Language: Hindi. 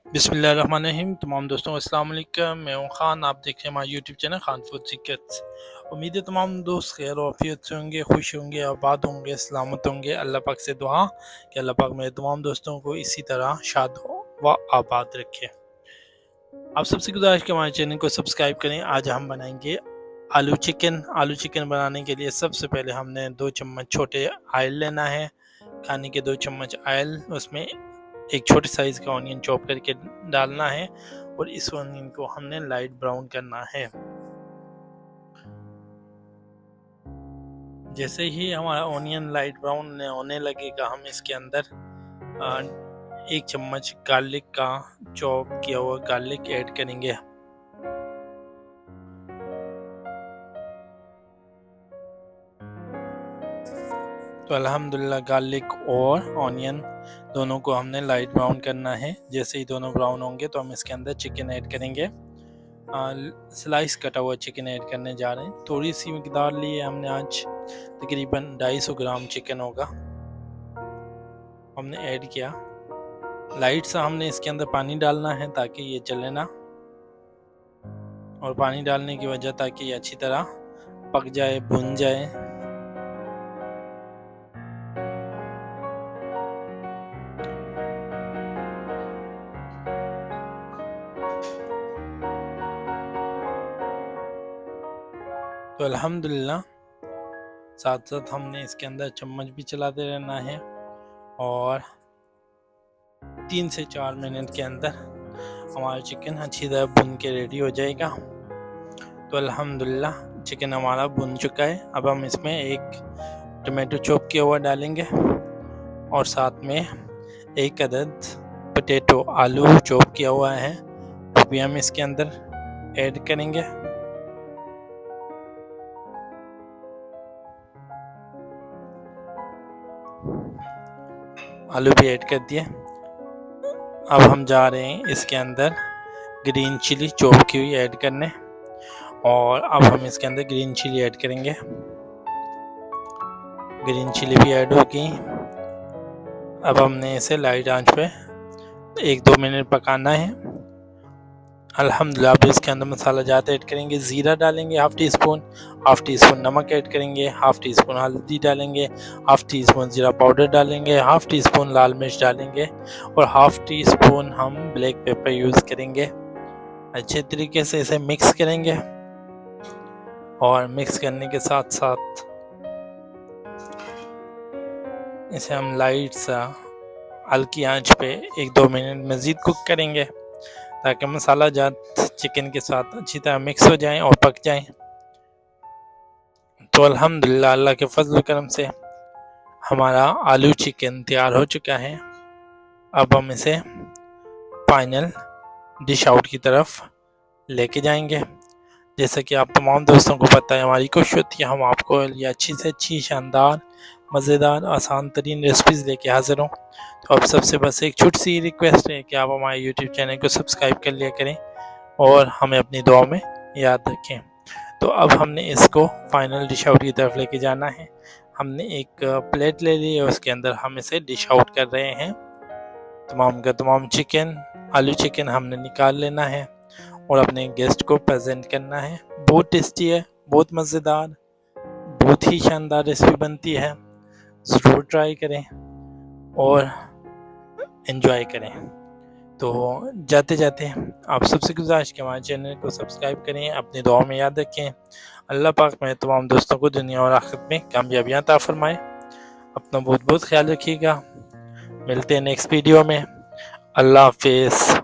बिस्मिल्लाहिर्रहमानिर्रहीम। तमाम दोस्तों अस्सलाम वालेकुम। मैं हूं खान, आप देख रहे हैं हमारा YouTube channel Khan food secrets. उम्मीद है तमाम दोस्त खैर और आफियत से होंगे, खुश होंगे, आबाद होंगे, सलामत होंगे। अल्लाह पाक से दुआ कि अल्लाह पाक मेरे तमाम दोस्तों को इसी तरह शाद व आबाद रखे। आप सबसे गुजारिश कि हमारे चैनल को सब्सक्राइब करें। आज हम बनाएंगे आलू चिकन। आलू चिकन बनाने के लिए सबसे पहले हमने 2 चम्मच छोटे ऑयल लेना है, खाने के 2 चम्मच ऑयल, उसमें एक छोटे साइज़ का ऑनियन चॉप करके डालना है और इस ऑनियन को हमने लाइट ब्राउन करना है। जैसे ही हमारा ऑनियन लाइट ब्राउन होने लगेगा, हम इसके अंदर 1 चम्मच गार्लिक का चॉप किया हुआ गार्लिक ऐड करेंगे। तो अल्हम्दुलिल्लाह गार्लिक और ऑनियन दोनों को हमने लाइट ब्राउन करना है। जैसे ही दोनों ब्राउन होंगे तो हम इसके अंदर चिकन ऐड करेंगे। स्लाइस कटा हुआ चिकन ऐड करने जा रहे हैं। थोड़ी सी मकदार ली है हमने, आज तकरीबन 250 ग्राम चिकन होगा, हमने ऐड किया। लाइट सा हमने इसके अंदर पानी डालना है ताकि ये जले ना, और पानी डालने की वजह ताकि ये अच्छी तरह पक जाए, भुन जाए। तो अल्हम्दुलिल्लाह साथ साथ हमने इसके अंदर चम्मच भी चलाते रहना है और 3 से 4 मिनट के अंदर हमारा चिकन अच्छी तरह भुन के रेडी हो जाएगा। तो अल्हम्दुलिल्लाह चिकन हमारा भुन चुका है। अब हम इसमें एक टमाटो चॉप किया हुआ डालेंगे और साथ में 1 अदद पोटैटो आलू चॉप किया हुआ है, वो भी हम इसके अंदर ऐड करेंगे। आलू भी ऐड कर दिए। अब हम जा रहे हैं इसके अंदर ग्रीन चिली चॉप की हुई ऐड करने, और अब हम इसके अंदर ग्रीन चिली ऐड करेंगे। ग्रीन चिली भी ऐड होगी। अब हमने इसे लाइट आंच पे 1-2 मिनट पकाना है। अल्हम्दुलिल्लाह अब इसके अंदर मसाला जात ऐड करेंगे। ज़ीरा डालेंगे हाफ़ टी स्पून नमक ऐड करेंगे, हाफ़ टी स्पून हल्दी डालेंगे, हाफ़ टी स्पून ज़ीरा पाउडर डालेंगे, हाफ़ टी स्पून लाल मिर्च डालेंगे और हाफ़ टी स्पून हम ब्लैक पेपर यूज़ करेंगे। अच्छे तरीके से इसे मिक्स करेंगे और मिक्स करने के साथ साथ इसे हम लाइट सा हल्की आंच पे 1-2 मिनट मज़ीद कुक करेंगे ताकि मसाला जात चिकन के साथ अच्छी तरह मिक्स हो जाएं और पक जाएं। तो अल्हम्दुलिल्लाह अल्लाह के फजल करम से हमारा आलू चिकन तैयार हो चुका है। अब हम इसे फाइनल डिश आउट की तरफ लेके जाएंगे। जैसा कि आप तमाम दोस्तों को पता है, हमारी कोशिश होती है हम आपको ये अच्छी से अच्छी, शानदार, मज़ेदार, आसान तरीन रेसिपीज़ लेके हाज़िर हों। तो अब सबसे बस एक छोटी सी रिक्वेस्ट है कि आप हमारे यूट्यूब चैनल को सब्सक्राइब कर लिया करें और हमें अपनी दुआ में याद रखें। तो अब हमने इसको फाइनल डिश आउट की तरफ लेके जाना है। हमने एक प्लेट ले ली है, उसके अंदर हम इसे डिश आउट कर रहे हैं। तमाम का तमाम चिकन, आलू चिकन हमने निकाल लेना है और अपने गेस्ट को प्रेजेंट करना है। बहुत टेस्टी है, बहुत मज़ेदार, बहुत ही शानदार रेसिपी बनती है। ज़रूर ट्राई करें और एंजॉय करें। तो जाते जाते आप सबसे गुजारिश कि हमारे चैनल को सब्सक्राइब करें, अपनी दुआ में याद रखें। अल्लाह पाक मेरे तमाम दोस्तों को दुनिया और आखिरत में कामयाबियाँ अता फरमाए। अपना बहुत बहुत ख्याल रखिएगा। मिलते हैं नेक्स्ट वीडियो में। अल्लाह हाफ़िज़।